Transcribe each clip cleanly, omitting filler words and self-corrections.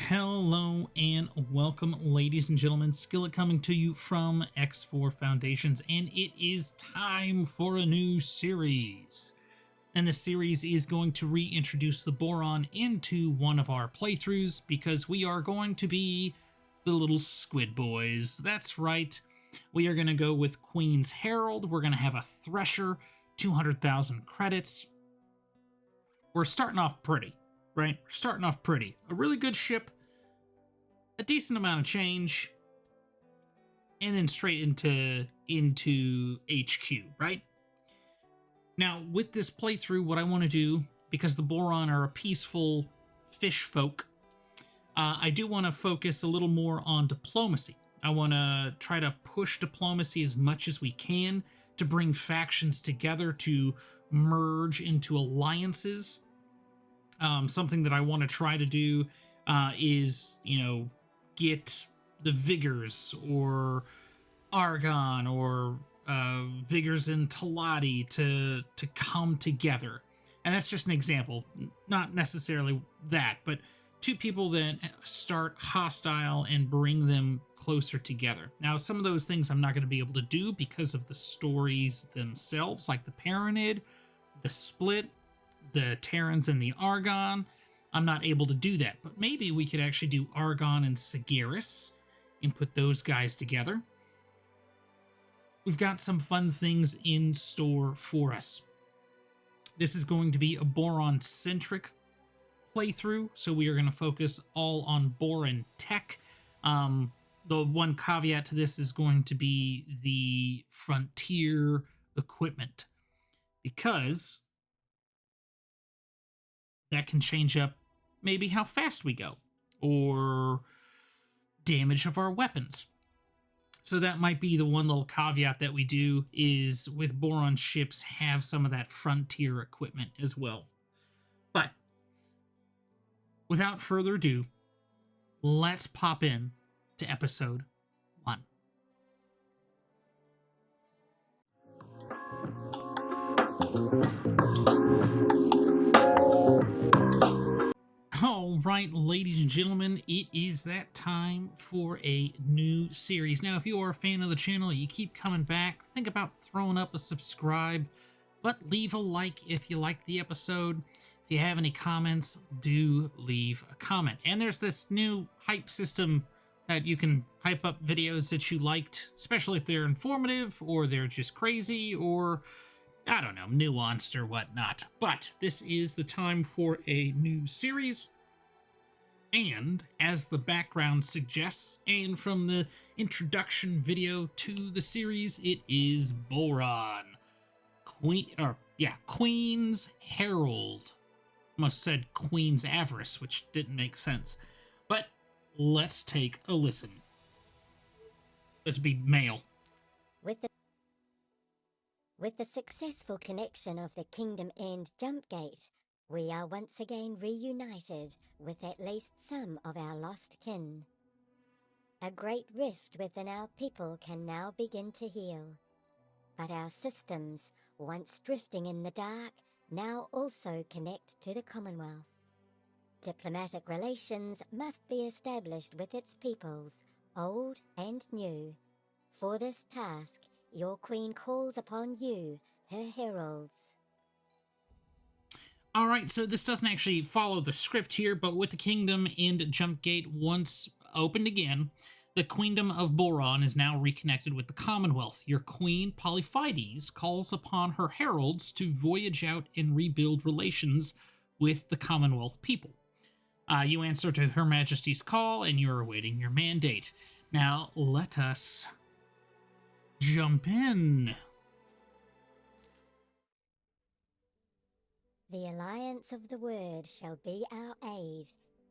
Hello and welcome, ladies and gentlemen. Skillet coming to you from X4 Foundations, and it is time for a new series. And the series is going to reintroduce the Boron into one of our playthroughs because we are going to be the little squid boys. That's right. We are going to go with Queen's Herald. We're going to have a Thresher, 200,000 credits. We're starting off pretty, right? We're starting off pretty. A really good ship, a decent amount of change, and then straight into HQ, right? Now, with this playthrough, what I want to do, because the Boron are a peaceful fish folk, I do want to focus a little more on diplomacy. I want to try to push diplomacy as much as we can to bring factions together, to merge into alliances. Something that I want to try to do is, get the Vigors or Argon or Vigors and Talati to come together. And that's just an example, not necessarily that, but two people that start hostile and bring them closer together. Now, some of those things I'm not going to be able to do because of the stories themselves, like the Paranid, the Split, the Terrans, and the Argon. I'm not able to do that, but maybe we could actually do Argon and Sigeris and put those guys together. We've got some fun things in store for us. This is going to be a Boron-centric playthrough, so we are going to focus all on Boron tech. The one caveat to this is going to be the frontier equipment, because that can change up maybe how fast we go or damage of our weapons. So that might be the one little caveat that we do, is with Boron ships have some of that frontier equipment as well. But without further ado, let's pop in to episode 1. All right, ladies and gentlemen, it is that time for a new series. Now, if you are a fan of the channel, you keep coming back, think about throwing up a subscribe, but leave a like if you like the episode. If you have any comments, do leave a comment. And there's this new hype system that you can hype up videos that you liked, especially if they're informative or they're just crazy or, I don't know, nuanced or whatnot. But this is the time for a new series. And as the background suggests, and from the introduction video to the series, it is Boron. Queen's Herald. Almost said Queen's Avarice, which didn't make sense. But let's take a listen. Let's be male. With the successful connection of the Kingdom End jump gate, we are once again reunited with at least some of our lost kin. A great rift within our people can now begin to heal. But our systems, once drifting in the dark, now also connect to the Commonwealth. Diplomatic relations must be established with its peoples, old and new. For this task, your queen calls upon you, her heralds. Alright, so this doesn't actually follow the script here, but with the Kingdom End jump gate once opened again, the Queendom of Boron is now reconnected with the Commonwealth. Your queen, Polyphides, calls upon her heralds to voyage out and rebuild relations with the Commonwealth people. You answer to Her Majesty's call, and you're awaiting your mandate. Now, let us jump in. The Alliance of the Word shall be our aid,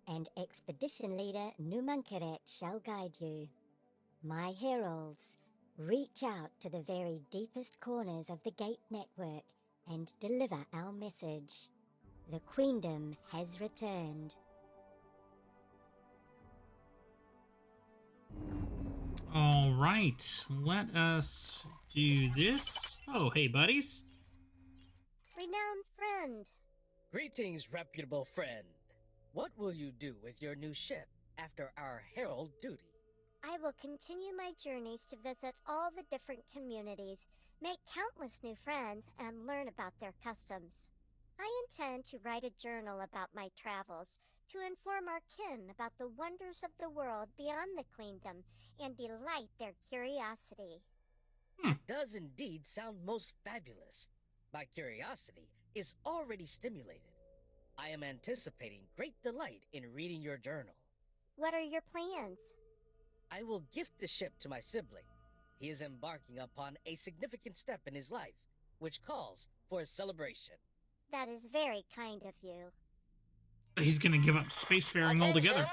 and Expedition Leader Numankeret shall guide you. My heralds, reach out to the very deepest corners of the Gate network and deliver our message. The Queendom has returned. All right, let us do this. Oh, hey, buddies. Renowned friend. Greetings, reputable friend. What will you do with your new ship? after our herald duty. I will continue my journeys to visit all the different communities, make countless new friends, and learn about their customs. I intend to write a journal about my travels to inform our kin about the wonders of the world beyond the queendom and delight their curiosity. It does indeed sound most fabulous. My curiosity is already stimulated. I am anticipating great delight in reading your journal. What are your plans? I will gift the ship to my sibling. He is embarking upon a significant step in his life, which calls for a celebration. That is very kind of you. He's gonna give up spacefaring altogether.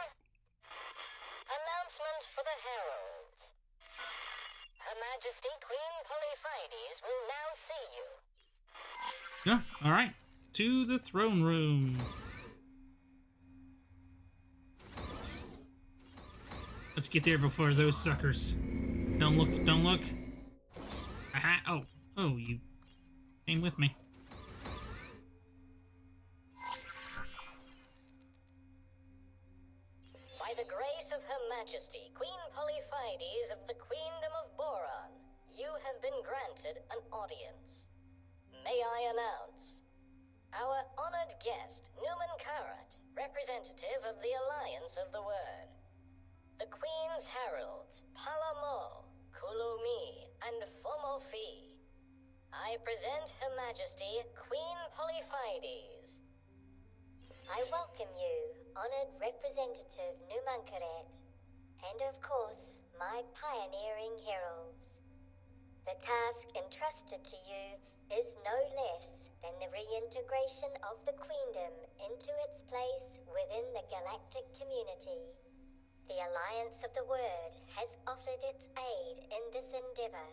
Announcement for the heralds. Her Majesty Queen Polyphides will now see you. Yeah, alright. To the throne room. Let's get there before those suckers. Don't look, don't look. Aha, oh, you came with me. By the grace of Her Majesty Queen Polyphides of the Queendom of Boron, you have been granted an audience. May I announce our honored guest, Numan Karat, representative of the Alliance of the Word. The Queen's Heralds, Palamo, Kulumi, and Fomofi. I present Her Majesty Queen Polyphides. I welcome you, honored representative Numankaret, and of course, my pioneering heralds. The task entrusted to you is no less than the reintegration of the Queendom into its place within the galactic community. The Alliance of the Word has offered its aid in this endeavor,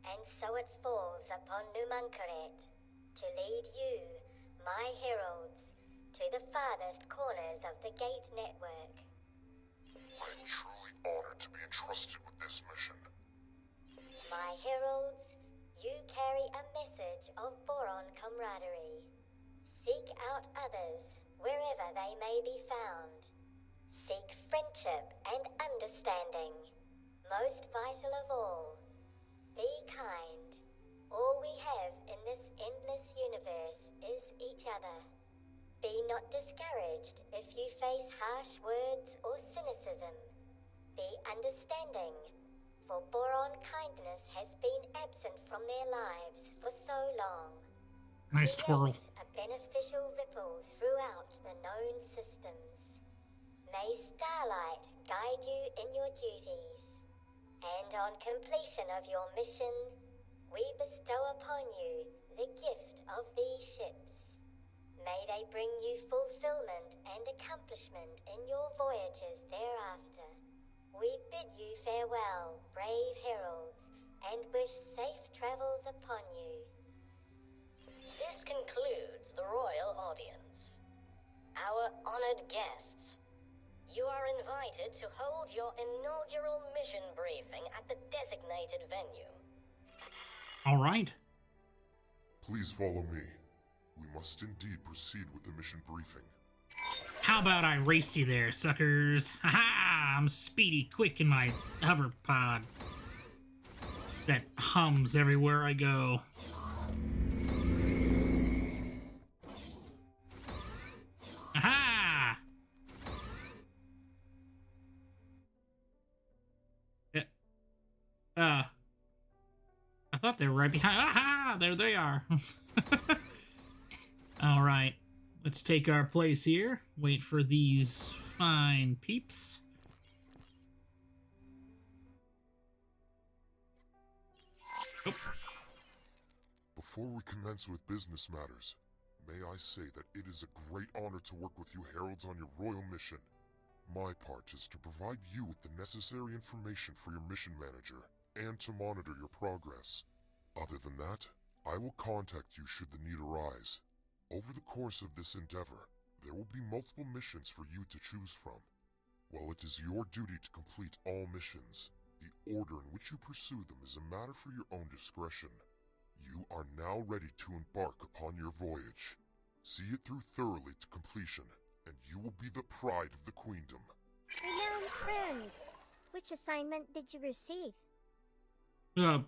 and so it falls upon Numankaret to lead you, my heralds, to the farthest corners of the Gate Network. I'm truly honored to be entrusted with this mission. My heralds, you carry a message of Boron camaraderie. Seek out others wherever they may be found. Seek friendship and understanding. Most vital of all, be kind. All we have in this endless universe is each other. Be not discouraged if you face harsh words or cynicism. Be understanding, for Boron kindness has been absent from their lives for so long. Nice twirl. Create a beneficial ripple throughout the known systems. May starlight guide you in your duties, and on completion of your mission, we bestow upon you the gift of these ships. May they bring you fulfillment and accomplishment in your voyages thereafter. We bid you farewell, brave heralds, and wish safe travels upon you. This concludes the royal audience. Our honored guests, you are invited to hold your inaugural mission briefing at the designated venue. All right. Please follow me. We must indeed proceed with the mission briefing. How about I race you there, suckers? Haha! I'm speedy quick in my hover pod that hums everywhere I go. Aha! I thought they were right behind. Aha! There they are. All right. Let's take our place here. Wait for these fine peeps. Oh. Before we commence with business matters, may I say that it is a great honor to work with you heralds on your royal mission. My part is to provide you with the necessary information for your mission manager and to monitor your progress. Other than that, I will contact you should the need arise. Over the course of this endeavor, there will be multiple missions for you to choose from. While it is your duty to complete all missions, the order in which you pursue them is a matter for your own discretion. You are now ready to embark upon your voyage. See it through thoroughly to completion, and you will be the pride of the Queendom. Renowned friend, which assignment did you receive? Well,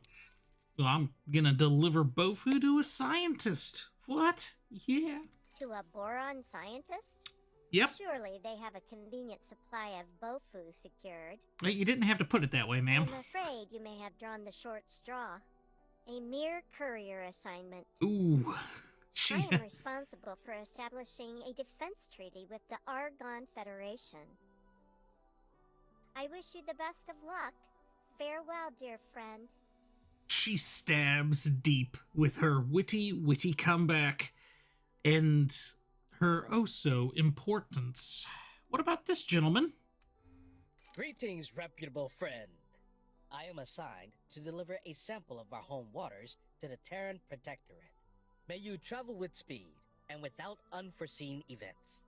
I'm gonna deliver Bofu to a scientist. What? Yeah. To a Boron scientist? Yep. Surely they have a convenient supply of Bofu secured. You didn't have to put it that way, ma'am. I'm afraid you may have drawn the short straw. A mere courier assignment. Ooh. I am responsible for establishing a defense treaty with the Argon Federation. I wish you the best of luck. Farewell, dear friend. She stabs deep with her witty comeback and her oh-so importance. What about this gentleman? Greetings, reputable friend. I am assigned to deliver a sample of our home waters to the Terran Protectorate. May you travel with speed and without unforeseen events.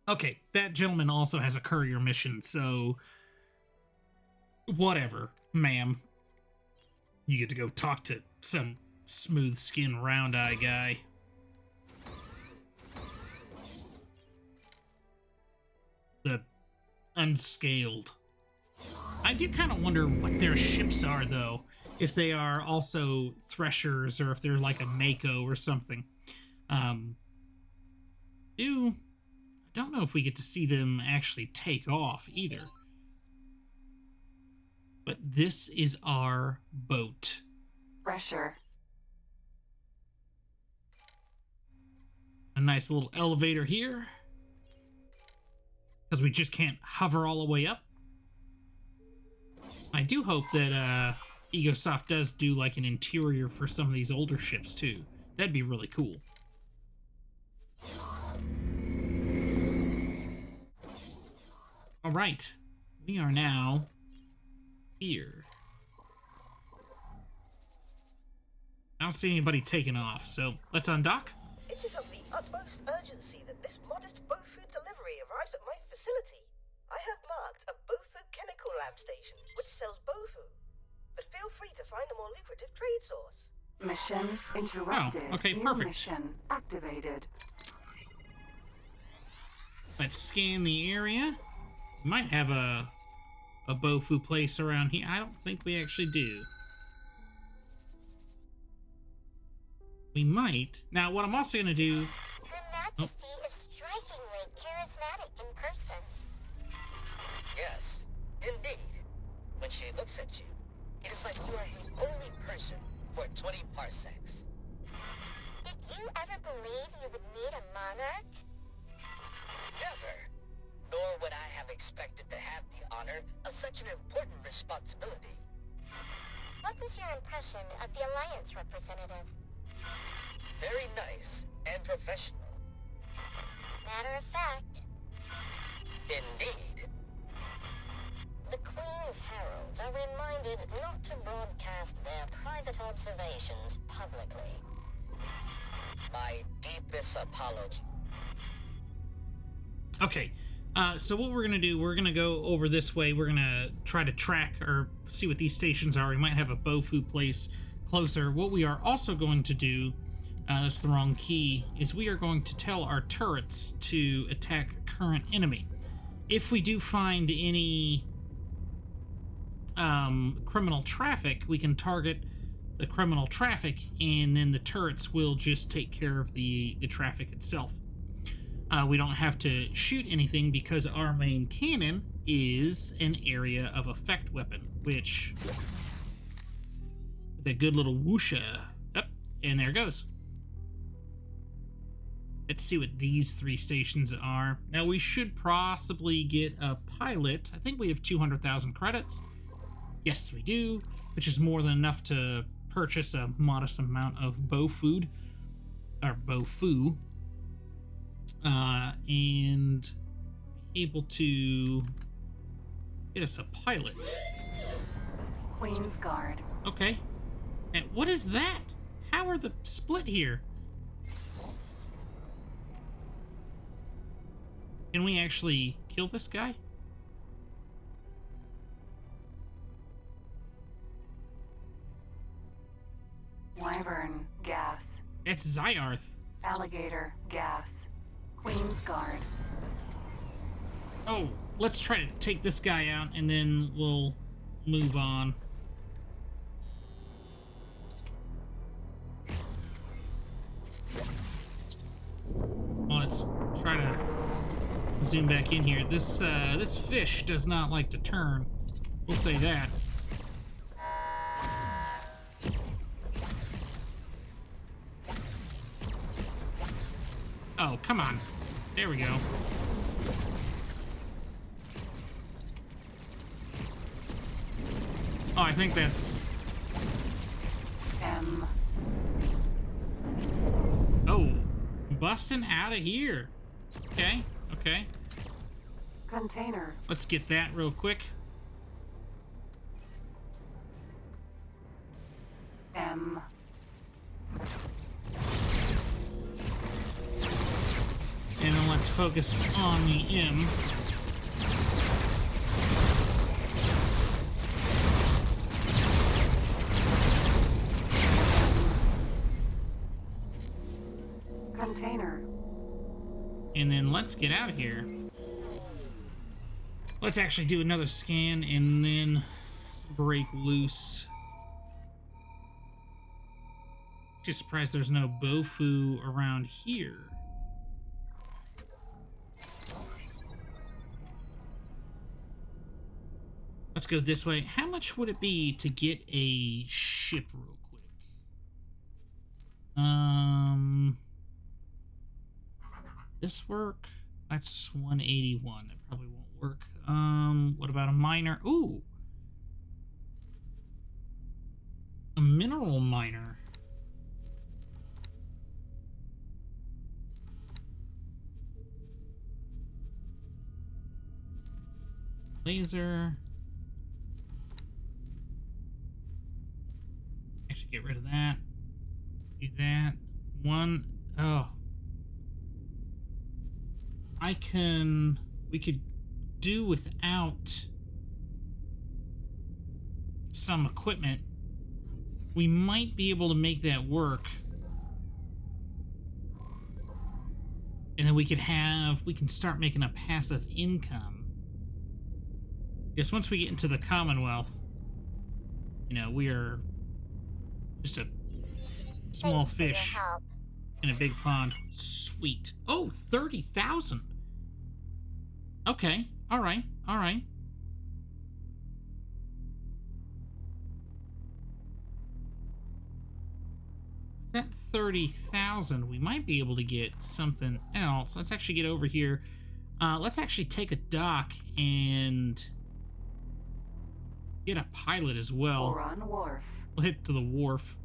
Okay, that gentleman also has a courier mission, so whatever, ma'am. You get to go talk to some smooth-skinned, round-eye guy. The unscaled. I do kind of wonder what their ships are, though. If they are also threshers, or if they're like a Mako or something. I don't know if we get to see them actually take off either. But this is our boat. Pressure. A nice little elevator here. Because we just can't hover all the way up. I do hope that Egosoft does do like an interior for some of these older ships too. That'd be really cool. All right, we are now here. I don't see anybody taking off, so let's undock. It is of the utmost urgency that this modest Bofu delivery arrives at my facility. I have marked a Bofu chemical lab station, which sells Bofu. But feel free to find a more lucrative trade source. Mission interrupted. Oh, okay, New perfect. Mission activated. Let's scan the area. We might have a Bofu place around here. I don't think we actually do. We might. Now, what I'm also going to do... Her Majesty is strikingly charismatic in person. Yes, indeed. When she looks at you, it is like you are the only person for 20 parsecs. Did you ever believe you would meet a monarch? Never. Nor would I have expected to have the honor of such an important responsibility. What was your impression of the Alliance representative? Very nice and professional. Matter of fact, Indeed. The Queen's heralds are reminded not to broadcast their private observations publicly. My deepest apology. Okay, so what we're going to do, we're going to go over this way. We're going to try to track or see what these stations are. We might have a Bofu place closer. What we are also going to do, that's the wrong key, is we are going to tell our turrets to attack current enemy. If we do find any criminal traffic, we can target the criminal traffic, and then the turrets will just take care of the traffic itself. We don't have to shoot anything because our main cannon is an area of effect weapon, which... the good little whoosha. Yep, and there it goes. Let's see what these three stations are. Now, we should possibly get a pilot. I think we have 200,000 credits. Yes, we do, which is more than enough to purchase a modest amount of Bofu, and be able to get us a pilot. Queen's Guard. Okay. And what is that? How are the split here? Can we actually kill this guy? Wyvern gas. That's Zyarth. Alligator gas. Queen's Guard. Oh, let's try to take this guy out, and then we'll move on. Well, let's try to zoom back in here. This fish does not like to turn. We'll say that. Oh, come on. There we go. Oh, I think that's... M. Oh, busting out of here. Okay, okay. Container. Let's get that real quick. M. And then let's focus on the M. Container. And then let's get out of here. Let's actually do another scan and then break loose. Just surprised there's no Bofu around here. Let's go this way. How much would it be to get a ship real quick? This work? That's 181. That probably won't work. What about a miner? Ooh. A mineral miner. Laser. Actually, get rid of that. Do that. One. Oh. We could do without some equipment. We might be able to make that work. And then we can start making a passive income. Because once we get into the Commonwealth, you know, we are just a small fish in a big pond. Sweet. Oh, 30,000. Okay. All right. All right. That 30,000, we might be able to get something else. Let's actually get over here. Let's actually take a dock and get a pilot as well. Boron Wharf. We'll head to the wharf.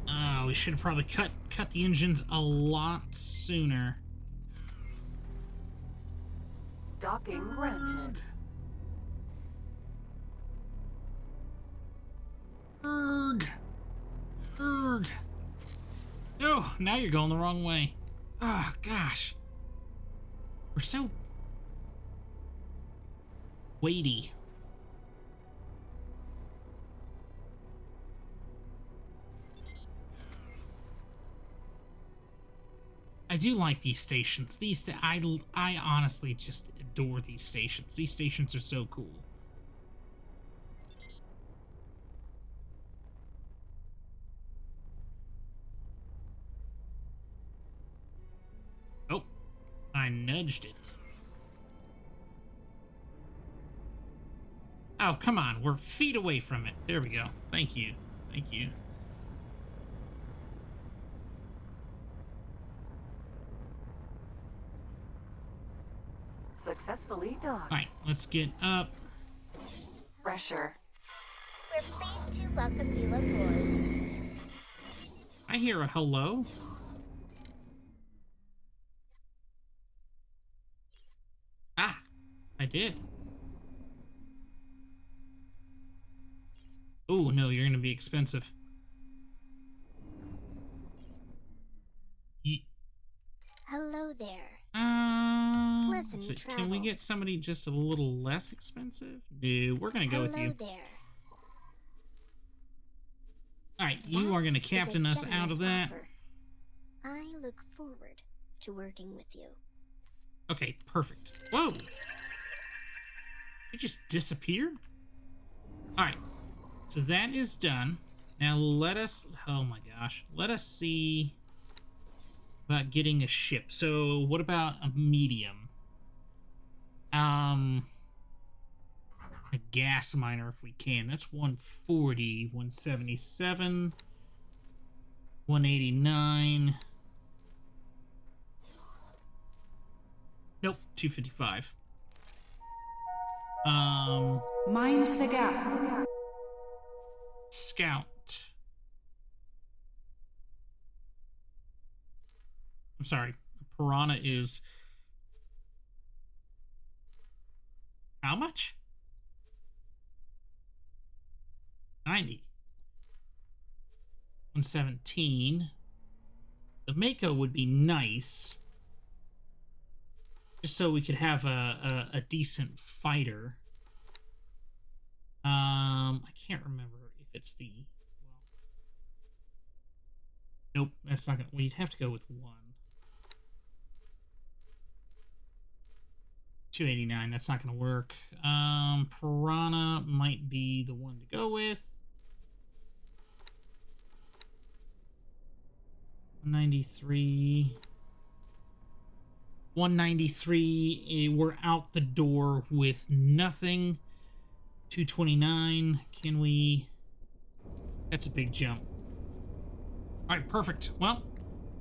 Oh, we should have probably cut the engines a lot sooner. Docking granted. Erg. Erg. Oh, now you're going the wrong way. Oh, gosh. We're so weighty. I do like these stations. I honestly just adore these stations. These stations are so cool. Oh, I nudged it. Oh, come on. We're feet away from it. There we go. Thank you. Thank you. Successfully docked. Alright, let's get up. Pressure. We're pleased to welcome you aboard. I hear a hello. Ah, I did. Oh, no, you're going to be expensive. Hello there. Let's see, can we get somebody just a little less expensive? No, we're going to go with you. Hello there. All right, you are going to That is a captain us out generous of that. offer. I look forward to working with you. Okay, perfect. Whoa! Did you just disappear? Alright, so that is done. Now let us, oh my gosh, let us see about getting a ship. So what about a medium? A gas miner if we can. That's 140, 177, 189. Nope, 255. Mind the gap. Scout. I'm sorry. Piranha is how much? 90. 117. The Mako would be nice. Just so we could have a decent fighter. I can't remember if it's the... Well, nope, that's not gonna... We'd have to go with 1. 289, that's not gonna work. Piranha might be the one to go with. 193. 193, we're out the door with nothing. 229, can we... That's a big jump. Alright, perfect. Well,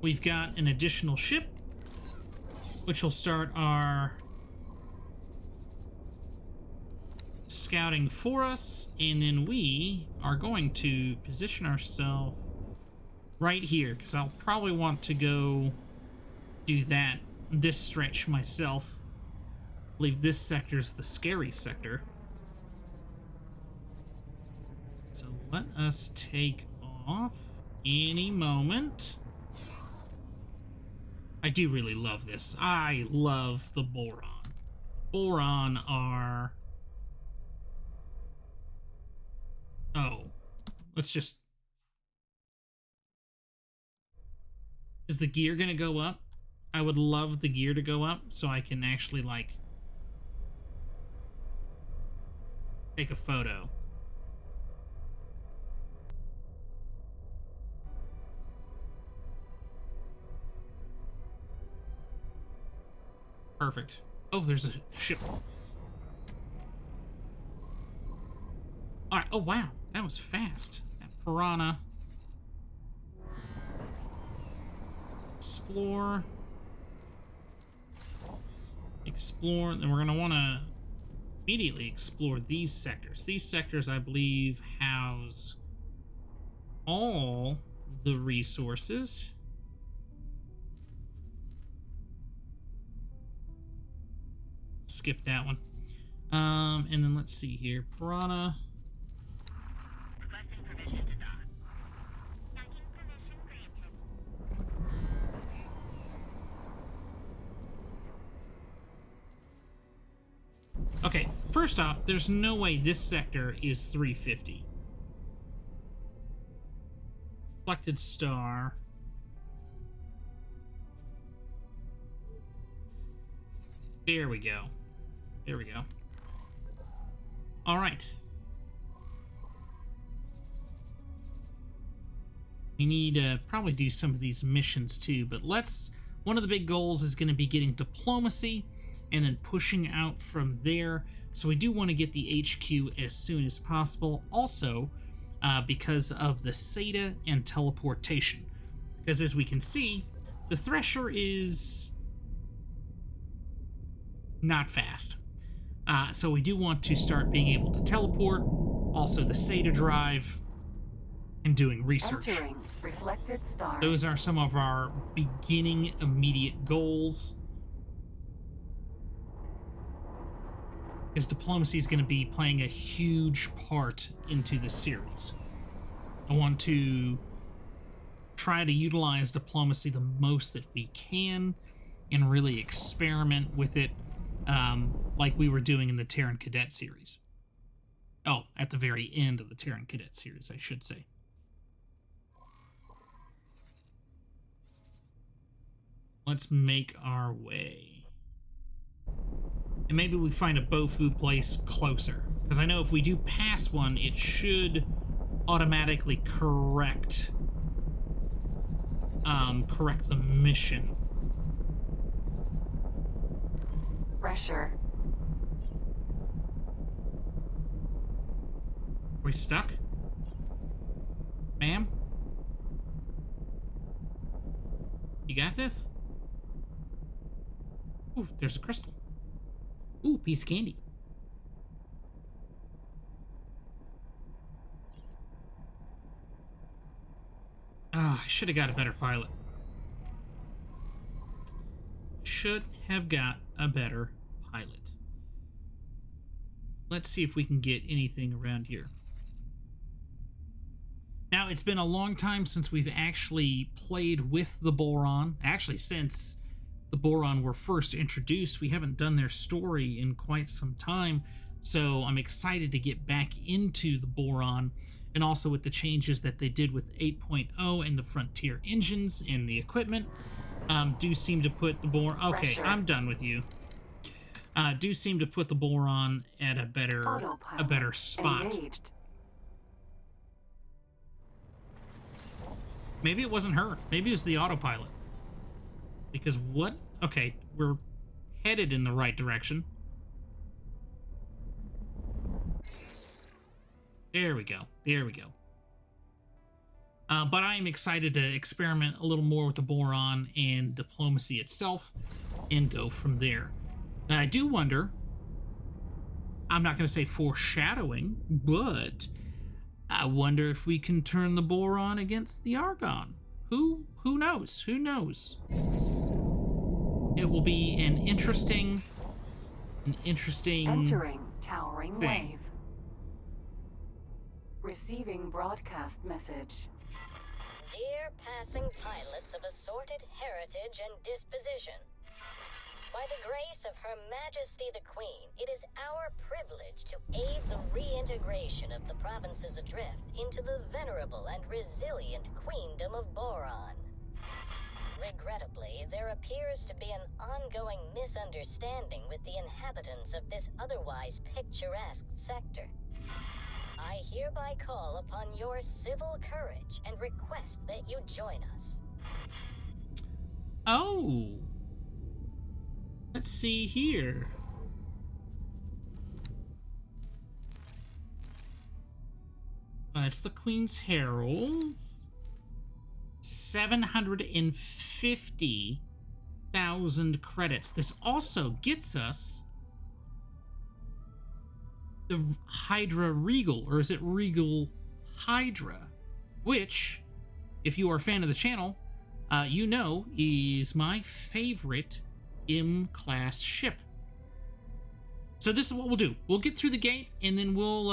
we've got an additional ship, which will start our scouting for us, and then we are going to position ourselves right here, because I'll probably want to go do this stretch myself. I believe this sector is the scary sector. So let us take off any moment. I do really love this. I love the Boron. Boron are... Oh, let's just... Is the gear gonna go up? I would love the gear to go up so I can actually, like, take a photo. Perfect. Oh, there's a ship. Alright, oh wow, that was fast. That Piranha. Explore. Explore, then we're going to want to immediately explore these sectors. These sectors, I believe, house all the resources. Skip that one. And then let's see here. Piranha. Requesting permission to dock. Docking permission granted. Okay, first off, there's no way this sector is 350. Reflected star. There we go. There we go. All right. We need to probably do some of these missions too, but one of the big goals is going to be getting diplomacy and then pushing out from there. So we do want to get the HQ as soon as possible. Also, because of the SATA and teleportation. Because as we can see, the Thresher is not fast. So we do want to start being able to teleport. Also the SATA drive and doing research. Entering reflected star. Those are some of our beginning immediate goals. Because diplomacy is going to be playing a huge part into this series. I want to try to utilize diplomacy the most that we can and really experiment with it like we were doing in the Terran Cadet series. Oh, at the very end of the Terran Cadet series, I should say. Let's make our way. And maybe we find a Bofu place closer. Because I know if we do pass one, it should automatically correct the mission. Pressure. Are we stuck? Ma'am? You got this? Ooh, there's a crystal. Ooh, piece of candy. Ah, I should have got a better pilot. Should have got a better pilot. Let's see if we can get anything around here. Now, it's been a long time since we've actually played with the Boron. Actually, since the Boron were first introduced, we haven't done their story in quite some time. So I'm excited to get back into the Boron, and also with the changes that they did with 8.0 and the Frontier engines and the equipment. Do seem to put the Boron... Okay, Pressure. I'm done with you. Do seem to put the Boron at a better spot. Engaged. Maybe it wasn't her. Maybe it was the autopilot. Because what? Okay, we're headed in the right direction. There we go. There we go. But I am excited to experiment a little more with the Boron and diplomacy itself and go from there. Now, I do wonder, I'm not going to say foreshadowing, but I wonder if we can turn the Boron against the Argon. Who knows? Who knows? It will be an interesting Entering towering thing. wave. Receiving broadcast message. Dear passing pilots of assorted heritage and disposition, by the grace of Her Majesty the Queen, it is our privilege to aid the reintegration of the provinces adrift into the venerable and resilient Queendom of Boron. Regrettably, there appears to be an ongoing misunderstanding with the inhabitants of this otherwise picturesque sector. I hereby call upon your civil courage and request that you join us. Oh. Let's see here. That's the Queen's Herald. 750,000 credits. This also gets us the Hydra Regal, or is it Regal Hydra? Which, if you are a fan of the channel, you know is my favorite M-class ship. So this is what we'll do. We'll get through the gate, and then we'll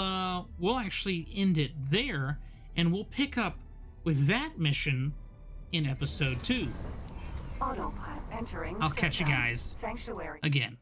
actually end it there, and we'll pick up with that mission in episode 2. Autopilot entering. I'll catch you system. guys Sanctuary. again.